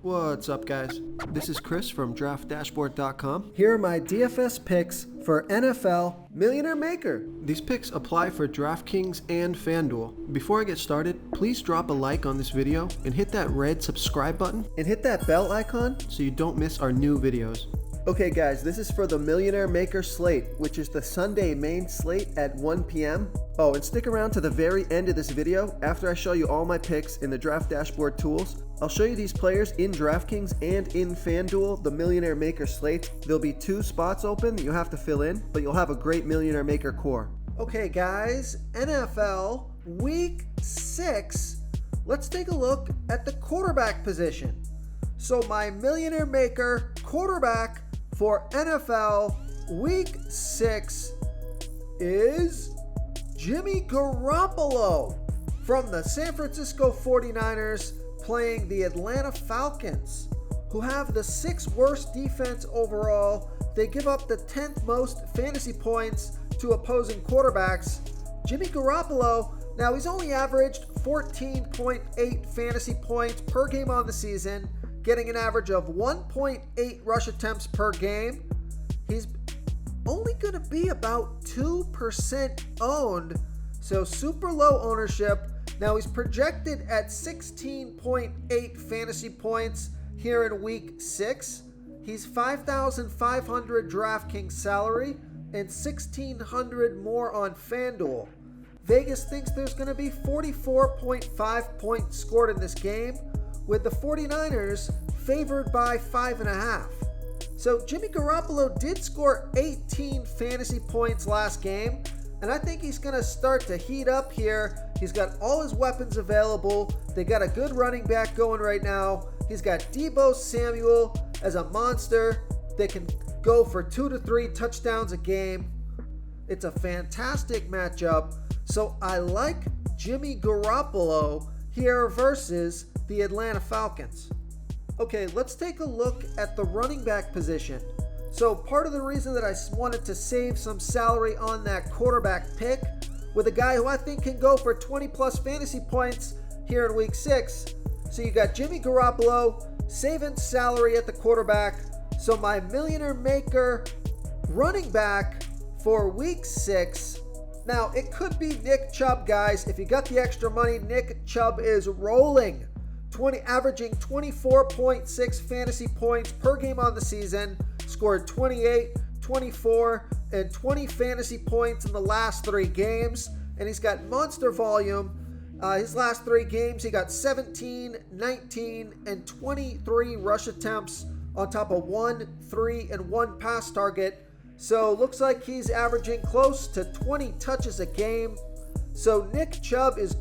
What's up, guys? This is Chris from DraftDashboard.com. Here are my DFS picks for NFL Millionaire Maker. These picks apply for DraftKings and FanDuel. Before I get started, please drop a like on this video and hit that red subscribe button and hit that bell icon so you don't miss our new videos. Okay guys, this is for the Millionaire Maker slate, which is the Sunday main slate at 1 p.m. Oh, and stick around to the very end of this video. After I show you all my picks in the Draft Dashboard tools, I'll show you these players in DraftKings and in FanDuel, the Millionaire Maker slate. There'll be 2 spots open that you have to fill in, but you'll have a great Millionaire Maker core. Okay guys, NFL Week 6. Let's take a look at the quarterback position. So my Millionaire Maker quarterback for NFL Week 6 is Jimmy Garoppolo from the San Francisco 49ers playing the Atlanta Falcons, who have the 6th worst defense overall. They give up the 10th most fantasy points to opposing quarterbacks. Jimmy Garoppolo, now he's only averaged 14.8 fantasy points per game on the season, getting an average of 1.8 rush attempts per game. He's only going to be about 2% owned, so super low ownership. Now he's projected at 16.8 fantasy points here in Week 6. He's 5,500 DraftKings salary and 1,600 more on FanDuel. Vegas thinks there's going to be 44.5 points scored in this game, with the 49ers favored by 5.5. So Jimmy Garoppolo did score 18 fantasy points last game, and I think he's going to start to heat up here. He's got all his weapons available. They got a good running back going right now. He's got Deebo Samuel as a monster. They can go for 2 to 3 touchdowns a game. It's a fantastic matchup. So I like Jimmy Garoppolo here versus the Atlanta Falcons. Okay, let's take a look at the running back position. So part of the reason that I wanted to save some salary on that quarterback pick with a guy who I think can go for 20 plus fantasy points here in Week 6. So you got Jimmy Garoppolo saving salary at the quarterback. So my Millionaire Maker running back for Week 6. Now it could be Nick Chubb, guys. If you got the extra money, Nick Chubb is rolling. Averaging 24.6 fantasy points per game on the season, scored 28, 24, and 20 fantasy points in the last 3 games, and he's got monster volume. His last 3 games, he got 17, 19, and 23 rush attempts on top of 1, 3, and 1 pass target. So looks like he's averaging close to 20 touches a game. So Nick Chubb is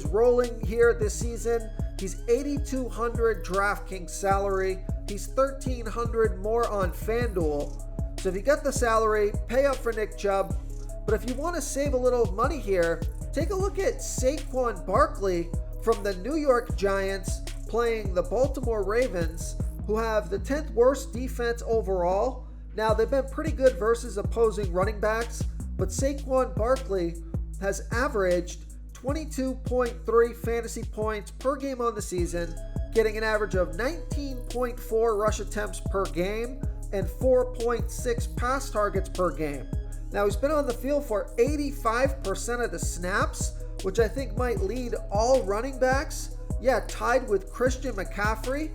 rolling here this season. He's 8,200 DraftKings salary. He's 1,300 more on FanDuel. So if you got the salary, pay up for Nick Chubb. But if you want to save a little money here, take a look at Saquon Barkley from the New York Giants playing the Baltimore Ravens, who have the 10th worst defense overall. Now, they've been pretty good versus opposing running backs, but Saquon Barkley has averaged 22.3 fantasy points per game on the season, getting an average of 19.4 rush attempts per game and 4.6 pass targets per game. Now he's been on the field for 85% of the snaps, which I think might lead all running backs. Yeah, tied with Christian McCaffrey.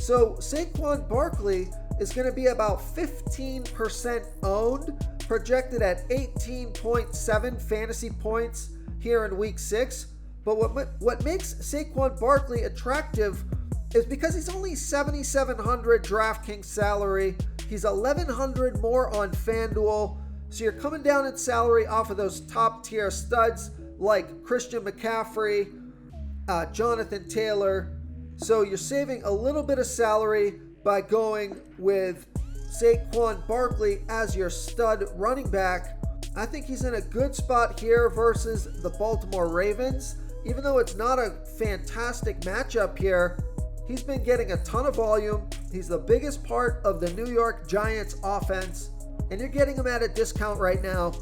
So Saquon Barkley is going to be about 15% owned, projected at 18.7 fantasy points here in Week 6. But what makes Saquon Barkley attractive is because he's only 7,700 DraftKings salary. He's 1,100 more on FanDuel. So you're coming down in salary off of those top tier studs like Christian McCaffrey, Jonathan Taylor. So you're saving a little bit of salary by going with Saquon Barkley as your stud running back. I think he's in a good spot here versus the Baltimore Ravens. Even though it's not a fantastic matchup here, he's been getting a ton of volume. He's the biggest part of the New York Giants offense, and you're getting him at a discount right now.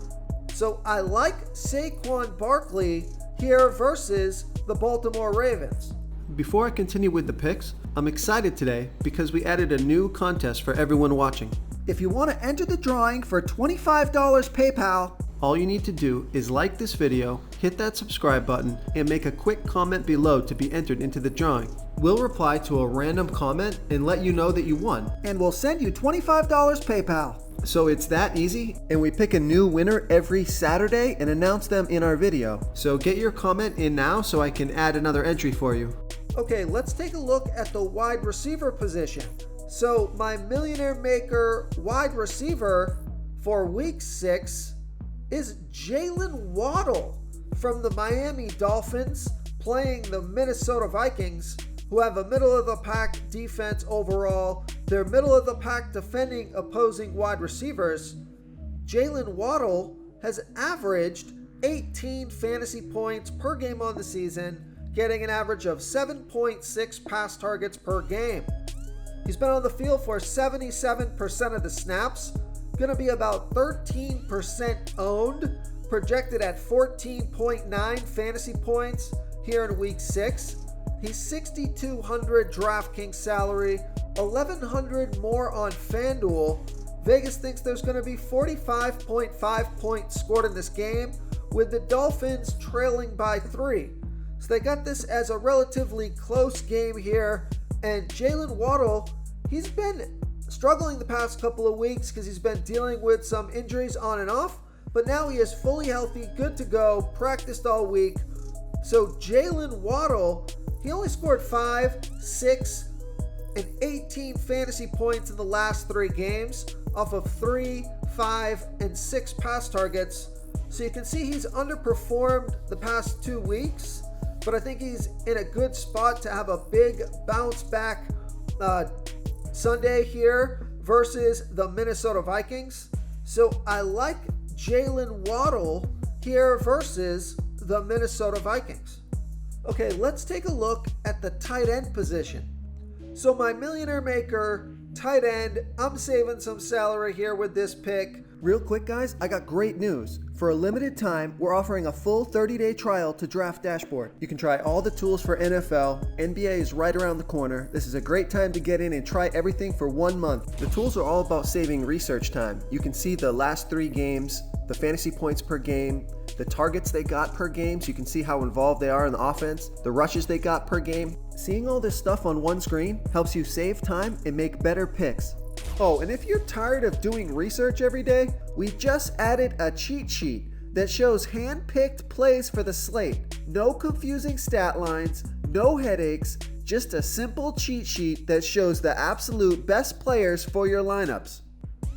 So I like Saquon Barkley here versus the Baltimore Ravens. Before I continue with the picks, I'm excited today because we added a new contest for everyone watching. If you want to enter the drawing for $25 PayPal, all you need to do is like this video, hit that subscribe button, and make a quick comment below to be entered into the drawing. We'll reply to a random comment and let you know that you won. And we'll send you $25 PayPal. So it's that easy, and we pick a new winner every Saturday and announce them in our video. So get your comment in now so I can add another entry for you. Okay, let's take a look at the wide receiver position. So my Millionaire Maker wide receiver for week 6 is Jalen Waddle from the Miami Dolphins playing the Minnesota Vikings, who have a middle-of-the-pack defense overall. They're middle-of-the-pack defending opposing wide receivers. Jalen Waddle has averaged 18 fantasy points per game on the season, getting an average of 7.6 pass targets per game. He's been on the field for 77% of the snaps, going to be about 13% owned, projected at 14.9 fantasy points here in week 6. He's $6,200 DraftKings salary, $1,100 more on FanDuel. Vegas thinks there's going to be 45.5 points scored in this game, with the Dolphins trailing by 3. So they got this as a relatively close game here. And Jalen Waddle, he's been struggling the past couple of weeks because he's been dealing with some injuries on and off. But now he is fully healthy, good to go, practiced all week. So Jalen Waddle, he only scored 5, 6, and 18 fantasy points in the last 3 games off of 3, 5, and 6 pass targets. So you can see he's underperformed the past 2 weeks, but I think he's in a good spot to have a big bounce back Sunday here versus the Minnesota Vikings. So I like Jalen Waddle here versus the Minnesota Vikings. Okay, let's take a look at the tight end position. So my Millionaire Maker tight end, I'm saving some salary here with this pick. Real quick, guys, I got great news. For a limited time, we're offering a full 30-day trial to Draft Dashboard. You can try all the tools for NFL. NBA is right around the corner. This is a great time to get in and try everything for 1 month. The tools are all about saving research time. You can see the last 3 games, the fantasy points per game, the targets they got per game, so you can see how involved they are in the offense, the rushes they got per game. Seeing all this stuff on one screen helps you save time and make better picks. Oh, and if you're tired of doing research every day, we just added a cheat sheet that shows hand-picked plays for the slate. No confusing stat lines, no headaches, just a simple cheat sheet that shows the absolute best players for your lineups.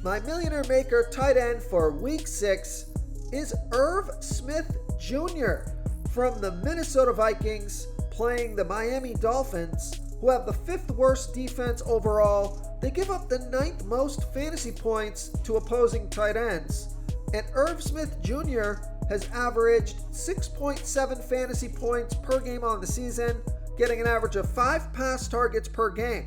My Millionaire Maker tight end for week 6 is Irv Smith Jr. from the Minnesota Vikings playing the Miami Dolphins, who have the 5th worst defense overall. They give up the 9th most fantasy points to opposing tight ends. And Irv Smith Jr. has averaged 6.7 fantasy points per game on the season, getting an average of 5 pass targets per game.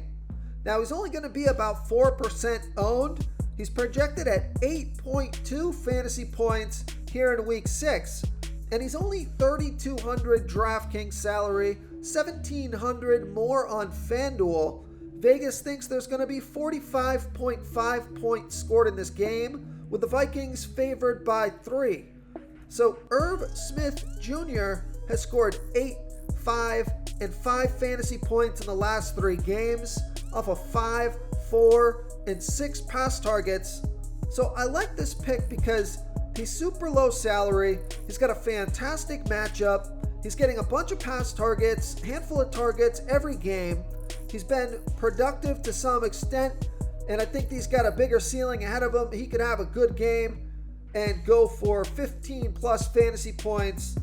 Now he's only going to be about 4% owned. He's projected at 8.2 fantasy points here in week 6. And he's only $3,200 DraftKings salary, $1,700 more on FanDuel. Vegas thinks there's going to be 45.5 points scored in this game, with the Vikings favored by 3. So Irv Smith Jr. has scored 8, 5, and 5 fantasy points in the last 3 games off of 5, 4, and 6 pass targets. So I like this pick because he's super low salary. He's got a fantastic matchup. He's getting a bunch of pass targets, handful of targets every game. He's been productive to some extent, and I think he's got a bigger ceiling ahead of him. He could have a good game and go for 15 plus fantasy points.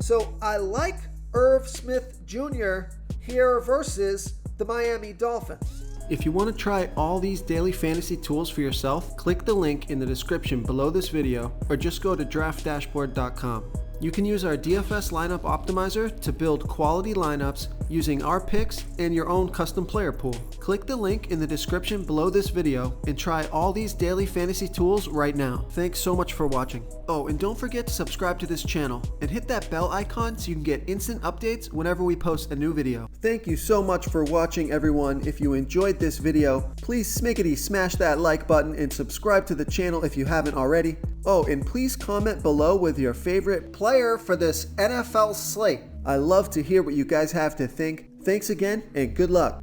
So I like Irv Smith Jr. here versus the Miami Dolphins. If you want to try all these daily fantasy tools for yourself, click the link in the description below this video or just go to draftdashboard.com. You can use our DFS lineup optimizer to build quality lineups using our picks and your own custom player pool. Click the link in the description below this video and try all these daily fantasy tools right now. Thanks so much for watching. Oh, and don't forget to subscribe to this channel and hit that bell icon so you can get instant updates whenever we post a new video. Thank you so much for watching, everyone. If you enjoyed this video, please smickety smash that like button and subscribe to the channel if you haven't already. Oh, and please comment below with your favorite player for this NFL slate. I love to hear what you guys have to think. Thanks again and good luck.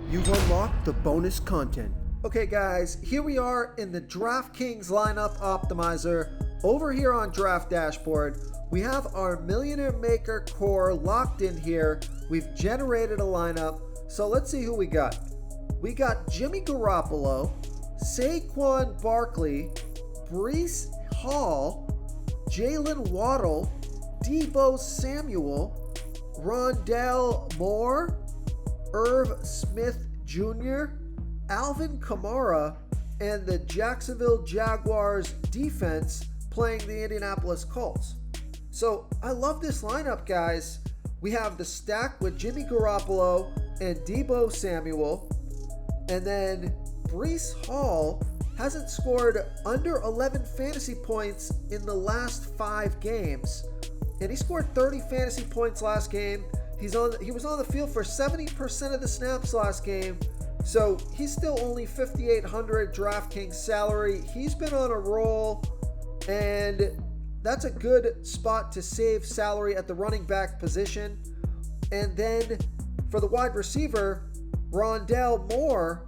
You've unlocked the bonus content. Okay guys, here we are in the DraftKings lineup optimizer. Over here on Draft Dashboard, we have our Millionaire Maker core locked in here. We've generated a lineup. So let's see who we got. We got Jimmy Garoppolo, Saquon Barkley, Breece Hall, Jalen Waddle, Deebo Samuel, Rondale Moore, Irv Smith Jr., Alvin Kamara, and the Jacksonville Jaguars defense playing the Indianapolis Colts. So I love this lineup, guys. We have the stack with Jimmy Garoppolo and Deebo Samuel, and then Breece Hall hasn't scored under 11 fantasy points in the last 5 games. And he scored 30 fantasy points last game. He was on the field for 70% of the snaps last game. So he's still only 5,800 DraftKings salary. He's been on a roll, and that's a good spot to save salary at the running back position. And then for the wide receiver, Rondale Moore,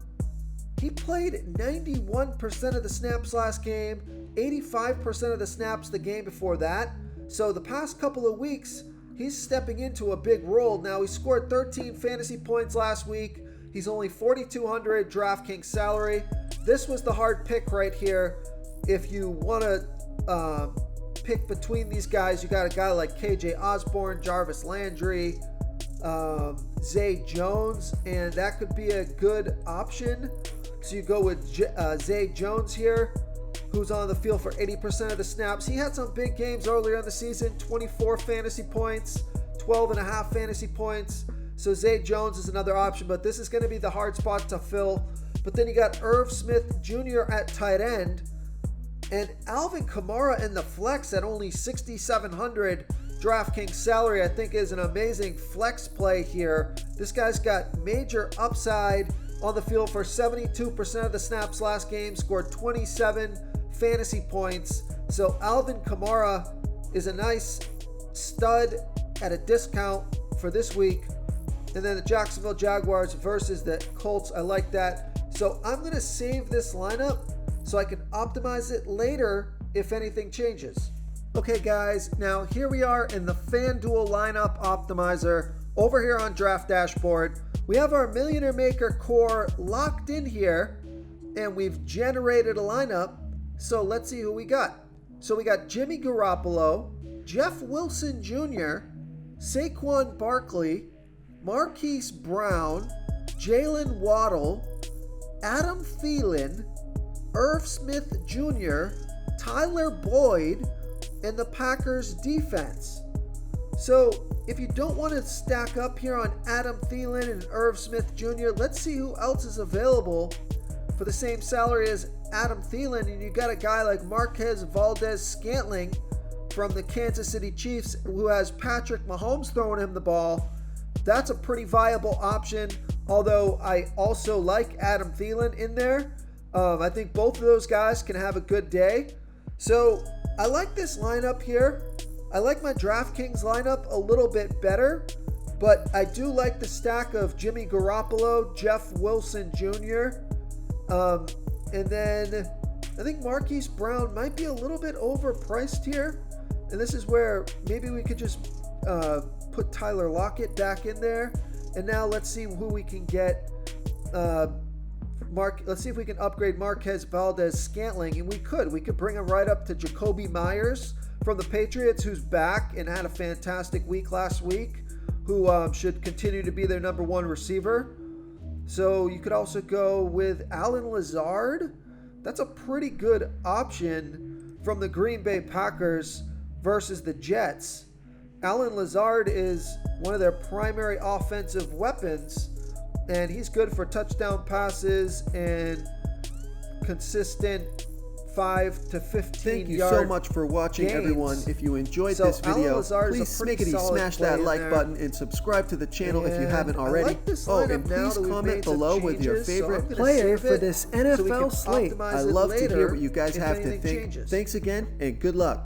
he played 91% of the snaps last game, 85% of the snaps the game before that. So the past couple of weeks, he's stepping into a big role. Now, he scored 13 fantasy points last week. He's only 4,200 DraftKings salary. This was the hard pick right here. If you want to pick between these guys, you got a guy like KJ Osborne, Jarvis Landry, Zay Jones, and that could be a good option. So you go with Zay Jones here, who's on the field for 80% of the snaps. He had some big games earlier in the season, 24 fantasy points, 12.5 fantasy points. So Zay Jones is another option, but this is going to be the hard spot to fill. But then you got Irv Smith Jr. at tight end, and Alvin Kamara in the flex at only 6,700 DraftKings salary, I think is an amazing flex play here. This guy's got major upside, on the field for 72% of the snaps last game, scored 27 fantasy points. So Alvin Kamara is a nice stud at a discount for this week. And then the Jacksonville Jaguars versus the Colts, I like that. So I'm going to save this lineup so I can optimize it later if anything changes. Okay guys, now here we are in the FanDuel lineup optimizer over here on Draft Dashboard. We have our Millionaire Maker core locked in here, and we've generated a lineup. So let's see who we got. So we got Jimmy Garoppolo, Jeff Wilson Jr., Saquon Barkley, Marquise Brown, Jalen Waddle, Adam Thielen, Irv Smith Jr., Tyler Boyd, and the Packers defense. So if you don't want to stack up here on Adam Thielen and Irv Smith Jr., let's see who else is available for the same salary as Adam Thielen. And you got a guy like Marquez Valdez-Scantling from the Kansas City Chiefs, who has Patrick Mahomes throwing him the ball. That's a pretty viable option, although I also like Adam Thielen in there. I think both of those guys can have a good day. So I like this lineup here. I like my DraftKings lineup a little bit better, but I do like the stack of Jimmy Garoppolo, Jeff Wilson Jr., and then I think Marquise Brown might be a little bit overpriced here. And this is where maybe we could just put Tyler Lockett back in there. And now let's see who we can get. Let's see if we can upgrade Marquez Valdez-Scantling, and we could bring him right up to Jacoby Myers from the Patriots, who's back and had a fantastic week last week, who should continue to be their number one receiver. So you could also go with Allen Lazard. That's a pretty good option from the Green Bay Packers. versus the Jets. Allen Lazard is one of their primary offensive weapons, and he's good for touchdown passes and consistent 5 to 15 Thank you yard so much for watching, gains. everyone. If you enjoyed So this Allen video, Lazard is a please pretty smackety solid smash play that in like there. button and subscribe to the channel if you And haven't I already. like this Oh, lineup and now please that we've comment made some below with your changes, so I'm favorite gonna player save for it this so we NFL can slate. optimize I it love to hear later what you guys if have to anything think. changes. Thanks again, and good luck.